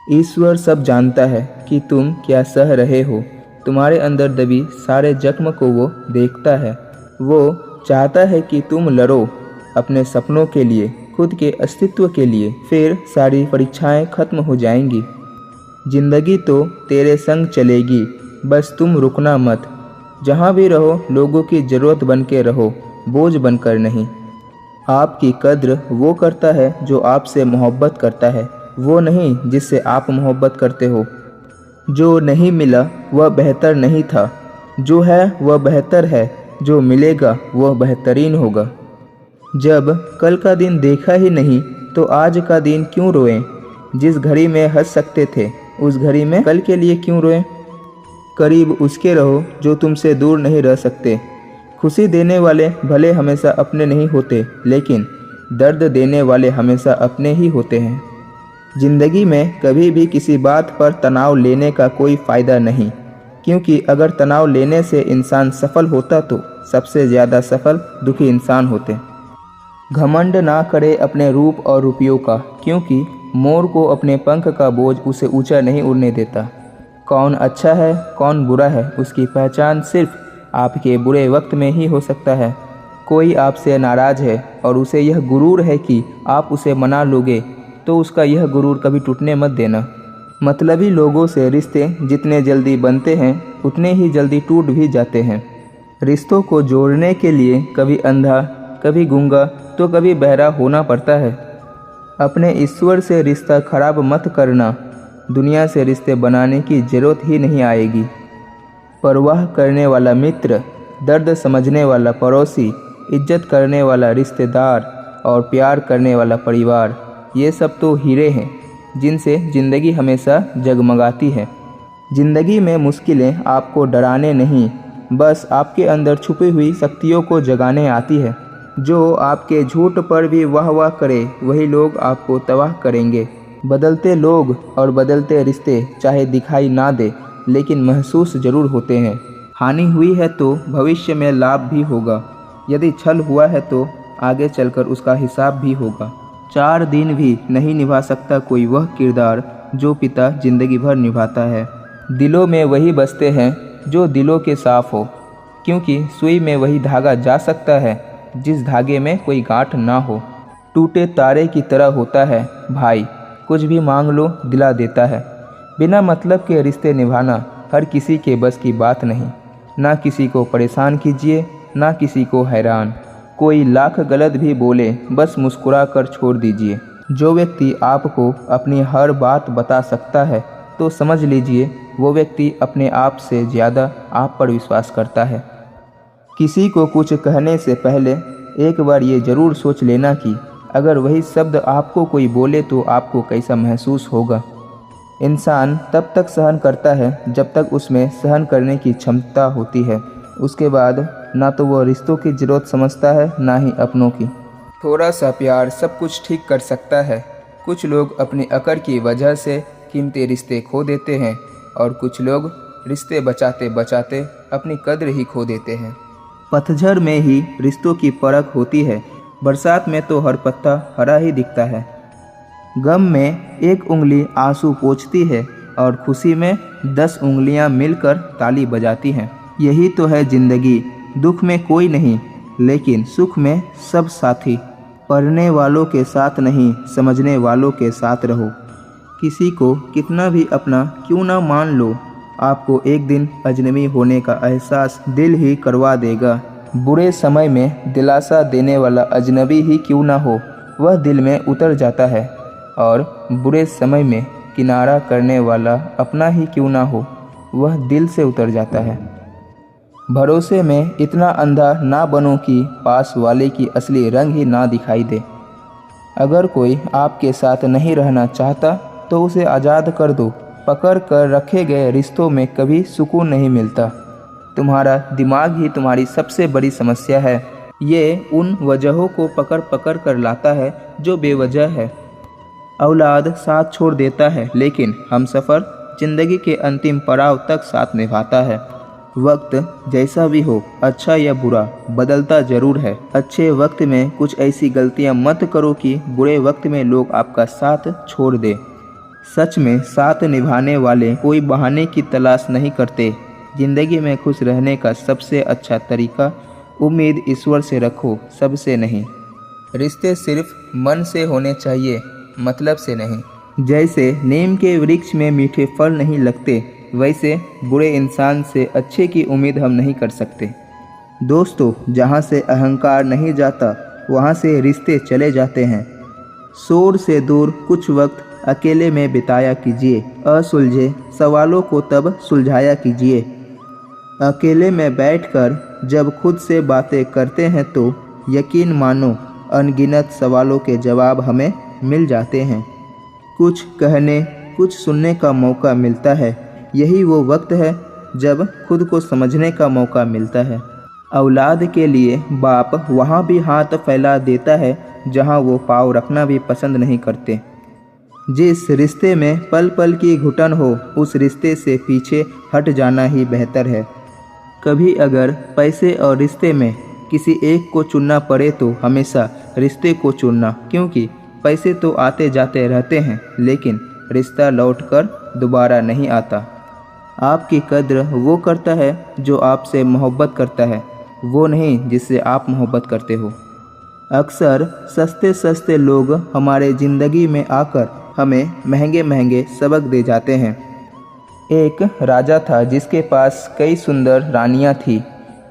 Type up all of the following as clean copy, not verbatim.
ईश्वर सब जानता है कि तुम क्या सह रहे हो। तुम्हारे अंदर दबी सारे जख्म को वो देखता है। वो चाहता है कि तुम लड़ो अपने सपनों के लिए, खुद के अस्तित्व के लिए। फिर सारी परीक्षाएं खत्म हो जाएंगी। जिंदगी तो तेरे संग चलेगी, बस तुम रुकना मत। जहाँ भी रहो लोगों की ज़रूरत बन के रहो, बोझ बनकर नहीं। आपकी कद्र वो करता है जो आपसे मोहब्बत करता है, वो नहीं जिससे आप मोहब्बत करते हो। जो नहीं मिला वह बेहतर नहीं था, जो है वह बेहतर है, जो मिलेगा वह बेहतरीन होगा। जब कल का दिन देखा ही नहीं तो आज का दिन क्यों रोएं? जिस घड़ी में हंस सकते थे उस घड़ी में कल के लिए क्यों रोएं? करीब उसके रहो जो तुमसे दूर नहीं रह सकते। खुशी देने वाले भले हमेशा अपने नहीं होते, लेकिन दर्द देने वाले हमेशा अपने ही होते हैं। जिंदगी में कभी भी किसी बात पर तनाव लेने का कोई फ़ायदा नहीं, क्योंकि अगर तनाव लेने से इंसान सफल होता तो सबसे ज़्यादा सफल दुखी इंसान होते। घमंड ना करे अपने रूप और रुपयों का, क्योंकि मोर को अपने पंख का बोझ उसे ऊंचा नहीं उड़ने देता। कौन अच्छा है कौन बुरा है उसकी पहचान सिर्फ आपके बुरे वक्त में ही हो सकता है। कोई आपसे नाराज़ है और उसे यह गुरूर है कि आप उसे मना लोगे, तो उसका यह गुरूर कभी टूटने मत देना। मतलबी लोगों से रिश्ते जितने जल्दी बनते हैं उतने ही जल्दी टूट भी जाते हैं। रिश्तों को जोड़ने के लिए कभी अंधा, कभी गूंगा तो कभी बहरा होना पड़ता है। अपने ईश्वर से रिश्ता खराब मत करना, दुनिया से रिश्ते बनाने की ज़रूरत ही नहीं आएगी। परवाह करने वाला मित्र, दर्द समझने वाला पड़ोसी, इज्जत करने वाला रिश्तेदार और प्यार करने वाला परिवार, ये सब तो हीरे हैं जिनसे ज़िंदगी हमेशा जगमगाती है। ज़िंदगी में मुश्किलें आपको डराने नहीं, बस आपके अंदर छुपी हुई शक्तियों को जगाने आती है। जो आपके झूठ पर भी वाह वाह करे वही लोग आपको तबाह करेंगे। बदलते लोग और बदलते रिश्ते चाहे दिखाई ना दे, लेकिन महसूस ज़रूर होते हैं। हानि हुई है तो भविष्य में लाभ भी होगा। यदि छल हुआ है तो आगे चलकर उसका हिसाब भी होगा। 4 दिन भी नहीं निभा सकता कोई वह किरदार जो पिता जिंदगी भर निभाता है। दिलों में वही बसते हैं जो दिलों के साफ हो, क्योंकि सुई में वही धागा जा सकता है जिस धागे में कोई गांठ ना हो। टूटे तारे की तरह होता है भाई, कुछ भी मांग लो दिला देता है। बिना मतलब के रिश्ते निभाना हर किसी के बस की बात नहीं। ना किसी को परेशान कीजिए, ना किसी को हैरान। कोई लाख गलत भी बोले बस मुस्कुरा कर छोड़ दीजिए। जो व्यक्ति आपको अपनी हर बात बता सकता है तो समझ लीजिए वो व्यक्ति अपने आप से ज़्यादा आप पर विश्वास करता है। किसी को कुछ कहने से पहले एक बार ये ज़रूर सोच लेना कि अगर वही शब्द आपको कोई बोले तो आपको कैसा महसूस होगा। इंसान तब तक सहन करता है जब तक उसमें सहन करने की क्षमता होती है। उसके बाद ना तो वह रिश्तों की ज़रूरत समझता है ना ही अपनों की। थोड़ा सा प्यार सब कुछ ठीक कर सकता है। कुछ लोग अपनी अकड़ की वजह से कीमती रिश्ते खो देते हैं और कुछ लोग रिश्ते बचाते बचाते अपनी कद्र ही खो देते हैं। पतझड़ में ही रिश्तों की परख होती है, बरसात में तो हर पत्ता हरा ही दिखता है। गम में एक उंगली आंसू पोंछती है और खुशी में 10 उंगलियां मिलकर ताली बजाती हैं। यही तो है ज़िंदगी। दुख में कोई नहीं, लेकिन सुख में सब साथी। पढ़ने वालों के साथ नहीं, समझने वालों के साथ रहो। किसी को कितना भी अपना क्यों ना मान लो, आपको एक दिन अजनबी होने का एहसास दिल ही करवा देगा। बुरे समय में दिलासा देने वाला अजनबी ही क्यों ना हो, वह दिल में उतर जाता है, और बुरे समय में किनारा करने वाला अपना ही क्यों ना हो, वह दिल से उतर जाता है। भरोसे में इतना अंधा ना बनो कि पास वाले की असली रंग ही ना दिखाई दे। अगर कोई आपके साथ नहीं रहना चाहता तो उसे आज़ाद कर दो। पकड़ कर रखे गए रिश्तों में कभी सुकून नहीं मिलता। तुम्हारा दिमाग ही तुम्हारी सबसे बड़ी समस्या है। ये उन वजहों को पकड़ पकड़ कर लाता है जो बेवजह है। औलाद साथ छोड़ देता है, लेकिन हमसफ़र ज़िंदगी के अंतिम पड़ाव तक साथ निभाता है। वक्त जैसा भी हो, अच्छा या बुरा, बदलता ज़रूर है। अच्छे वक्त में कुछ ऐसी गलतियां मत करो कि बुरे वक्त में लोग आपका साथ छोड़ दें। सच में साथ निभाने वाले कोई बहाने की तलाश नहीं करते। जिंदगी में खुश रहने का सबसे अच्छा तरीका उम्मीद ईश्वर से रखो, सबसे नहीं। रिश्ते सिर्फ मन से होने चाहिए, मतलब से नहीं। जैसे नीम के वृक्ष में मीठे फल नहीं लगते, वैसे बुरे इंसान से अच्छे की उम्मीद हम नहीं कर सकते। दोस्तों, जहाँ से अहंकार नहीं जाता वहाँ से रिश्ते चले जाते हैं। शोर से दूर कुछ वक्त अकेले में बिताया कीजिए। असुलझे सवालों को तब सुलझाया कीजिए। अकेले में बैठकर जब खुद से बातें करते हैं तो यकीन मानो अनगिनत सवालों के जवाब हमें मिल जाते हैं। कुछ कहने, कुछ सुनने का मौका मिलता है। यही वो वक्त है जब खुद को समझने का मौका मिलता है। औलाद के लिए बाप वहाँ भी हाथ फैला देता है जहाँ वो पाँव रखना भी पसंद नहीं करते। जिस रिश्ते में पल पल की घुटन हो, उस रिश्ते से पीछे हट जाना ही बेहतर है। कभी अगर पैसे और रिश्ते में किसी एक को चुनना पड़े तो हमेशा रिश्ते को चुनना, क्योंकि पैसे तो आते जाते रहते हैं लेकिन रिश्ता लौटकर दोबारा नहीं आता। आपकी कद्र वो करता है जो आपसे मोहब्बत करता है, वो नहीं जिससे आप मोहब्बत करते हो। अक्सर सस्ते सस्ते लोग हमारे ज़िंदगी में आकर हमें महंगे महंगे सबक दे जाते हैं। एक राजा था जिसके पास कई सुंदर रानियां थीं।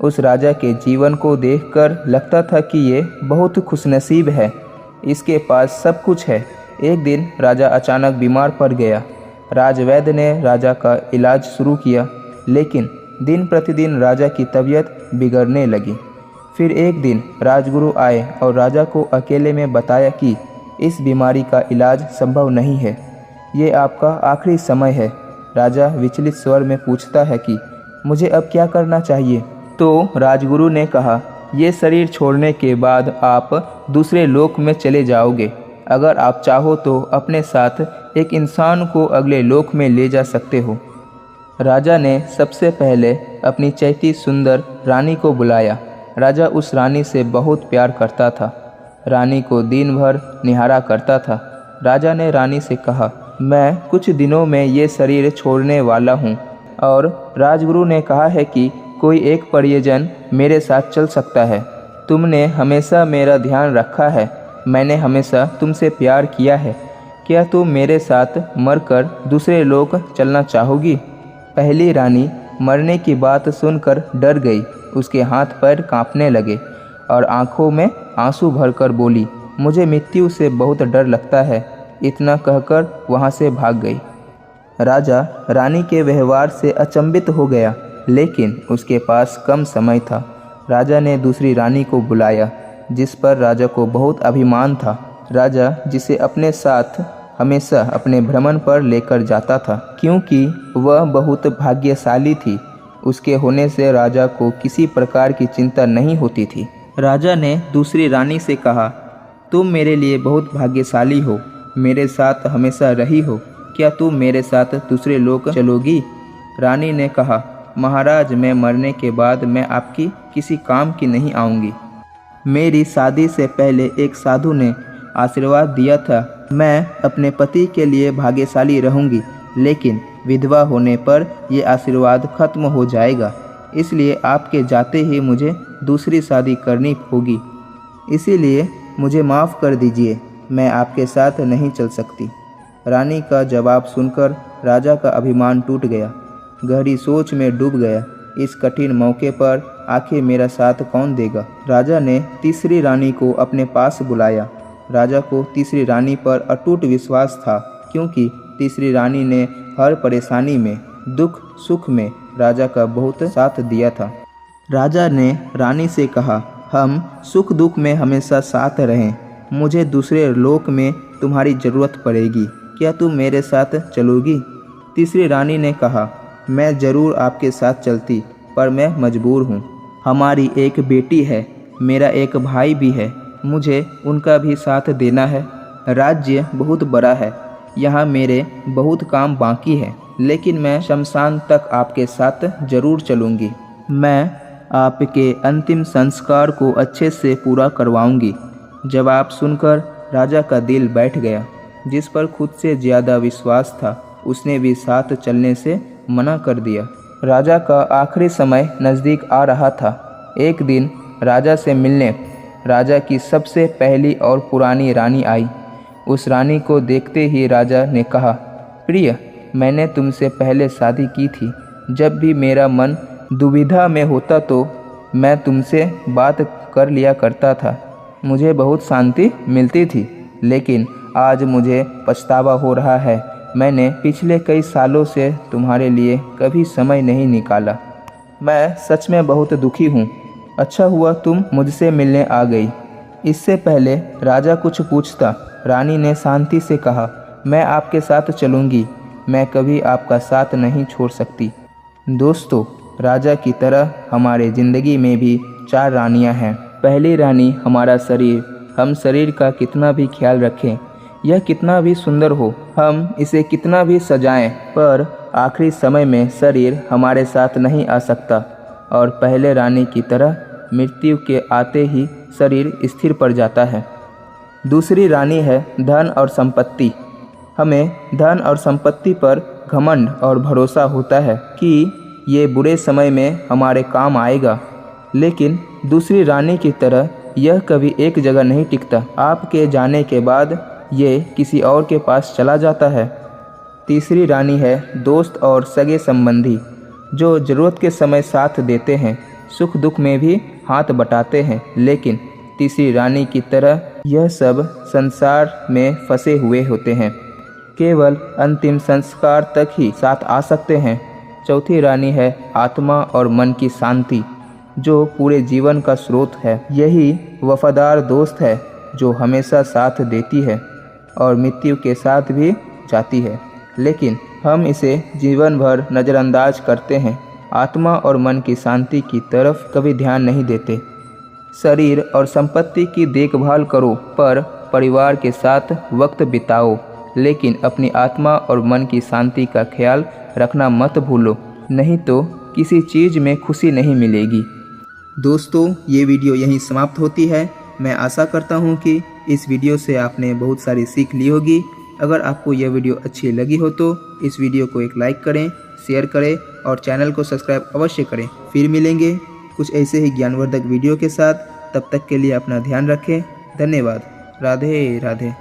उस राजा के जीवन को देखकर लगता था कि ये बहुत खुशनसीब है, इसके पास सब कुछ है। एक दिन राजा अचानक बीमार पड़ गया। राजवैद्य ने राजा का इलाज शुरू किया, लेकिन दिन प्रतिदिन राजा की तबीयत बिगड़ने लगी। फिर एक दिन राजगुरु आए और राजा को अकेले में बताया कि इस बीमारी का इलाज संभव नहीं है, ये आपका आखिरी समय है। राजा विचलित स्वर में पूछता है कि मुझे अब क्या करना चाहिए? तो राजगुरु ने कहा, ये शरीर छोड़ने के बाद आप दूसरे लोक में चले जाओगे। अगर आप चाहो तो अपने साथ एक इंसान को अगले लोक में ले जा सकते हो। राजा ने सबसे पहले अपनी चैती सुंदर रानी को बुलाया। राजा उस रानी से बहुत प्यार करता था, रानी को दिन भर निहारा करता था। राजा ने रानी से कहा, मैं कुछ दिनों में ये शरीर छोड़ने वाला हूँ और राजगुरु ने कहा है कि कोई एक परिजन मेरे साथ चल सकता है। तुमने हमेशा मेरा ध्यान रखा है, मैंने हमेशा तुमसे प्यार किया है। क्या तुम मेरे साथ मरकर दूसरे लोक चलना चाहोगी? पहली रानी मरने की बात सुनकर डर गई। उसके हाथ पैर कांपने लगे और आंखों में आंसू भरकर बोली, मुझे मृत्यु से बहुत डर लगता है। इतना कहकर वहां से भाग गई। राजा रानी के व्यवहार से अचंभित हो गया, लेकिन उसके पास कम समय था। राजा ने दूसरी रानी को बुलाया, जिस पर राजा को बहुत अभिमान था। राजा जिसे अपने साथ हमेशा अपने भ्रमण पर लेकर जाता था, क्योंकि वह बहुत भाग्यशाली थी। उसके होने से राजा को किसी प्रकार की चिंता नहीं होती थी। राजा ने दूसरी रानी से कहा, तुम मेरे लिए बहुत भाग्यशाली हो, मेरे साथ हमेशा रही हो। क्या तुम मेरे साथ दूसरे लोक चलोगी? रानी ने कहा, महाराज, मैं मरने के बाद मैं आपकी किसी काम की नहीं आऊँगी। मेरी शादी से पहले एक साधु ने आशीर्वाद दिया था, मैं अपने पति के लिए भाग्यशाली रहूँगी, लेकिन विधवा होने पर यह आशीर्वाद खत्म हो जाएगा। इसलिए आपके जाते ही मुझे दूसरी शादी करनी होगी। इसीलिए मुझे माफ़ कर दीजिए, मैं आपके साथ नहीं चल सकती। रानी का जवाब सुनकर राजा का अभिमान टूट गया, गहरी सोच में डूब गया। इस कठिन मौके पर आखिर मेरा साथ कौन देगा? राजा ने तीसरी रानी को अपने पास बुलाया। राजा को तीसरी रानी पर अटूट विश्वास था, क्योंकि तीसरी रानी ने हर परेशानी में, दुख सुख में राजा का बहुत साथ दिया था। राजा ने रानी से कहा, हम सुख दुख में हमेशा साथ रहें। मुझे दूसरे लोक में तुम्हारी ज़रूरत पड़ेगी, क्या तुम मेरे साथ चलोगी? तीसरी रानी ने कहा, मैं ज़रूर आपके साथ चलती, पर मैं मजबूर हूँ। हमारी एक बेटी है, मेरा एक भाई भी है, मुझे उनका भी साथ देना है। राज्य बहुत बड़ा है, यहाँ मेरे बहुत काम बाकी है, लेकिन मैं शमशान तक आपके साथ ज़रूर चलूँगी। मैं आपके अंतिम संस्कार को अच्छे से पूरा करवाऊँगी। जवाब सुनकर राजा का दिल बैठ गया। जिस पर खुद से ज़्यादा विश्वास था, उसने भी साथ चलने से मना कर दिया। राजा का आखिरी समय नज़दीक आ रहा था। एक दिन राजा से मिलने राजा की सबसे पहली और पुरानी रानी आई। उस रानी को देखते ही राजा ने कहा, प्रिय, मैंने तुमसे पहले शादी की थी। जब भी मेरा मन दुविधा में होता तो मैं तुमसे बात कर लिया करता था। मुझे बहुत शांति मिलती थी, लेकिन आज मुझे पछतावा हो रहा है। मैंने पिछले कई सालों से तुम्हारे लिए कभी समय नहीं निकाला। मैं सच में बहुत दुखी हूँ। अच्छा हुआ तुम मुझसे मिलने आ गई। इससे पहले राजा कुछ पूछता, रानी ने शांति से कहा, मैं आपके साथ चलूँगी। मैं कभी आपका साथ नहीं छोड़ सकती। दोस्तों, राजा की तरह हमारे ज़िंदगी में भी 4 रानियां हैं। पहली रानी हमारा शरीर। हम शरीर का कितना भी ख्याल रखें, यह कितना भी सुंदर हो, हम इसे कितना भी सजाएं, पर आखिरी समय में शरीर हमारे साथ नहीं आ सकता और पहले रानी की तरह मृत्यु के आते ही शरीर स्थिर पड़ जाता है। दूसरी रानी है धन और संपत्ति। हमें धन और संपत्ति पर घमंड और भरोसा होता है कि ये बुरे समय में हमारे काम आएगा, लेकिन दूसरी रानी की तरह यह कभी एक जगह नहीं टिकता। आपके जाने के बाद ये किसी और के पास चला जाता है। तीसरी रानी है दोस्त और सगे संबंधी, जो ज़रूरत के समय साथ देते हैं, सुख दुख में भी हाथ बटाते हैं। लेकिन तीसरी रानी की तरह यह सब संसार में फंसे हुए होते हैं, केवल अंतिम संस्कार तक ही साथ आ सकते हैं। चौथी रानी है आत्मा और मन की शांति, जो पूरे जीवन का स्रोत है। यही वफादार दोस्त है जो हमेशा साथ देती है और मृत्यु के साथ भी जाती है, लेकिन हम इसे जीवन भर नज़रअंदाज करते हैं। आत्मा और मन की शांति की तरफ कभी ध्यान नहीं देते। शरीर और संपत्ति की देखभाल करो, पर परिवार के साथ वक्त बिताओ, लेकिन अपनी आत्मा और मन की शांति का ख्याल रखना मत भूलो, नहीं तो किसी चीज़ में खुशी नहीं मिलेगी। दोस्तों, ये वीडियो यहीं समाप्त होती है। मैं आशा करता हूँ कि इस वीडियो से आपने बहुत सारी सीख ली होगी। अगर आपको यह वीडियो अच्छी लगी हो तो इस वीडियो को एक लाइक करें, शेयर करें और चैनल को सब्सक्राइब अवश्य करें। फिर मिलेंगे कुछ ऐसे ही ज्ञानवर्धक वीडियो के साथ। तब तक के लिए अपना ध्यान रखें। धन्यवाद। राधे राधे।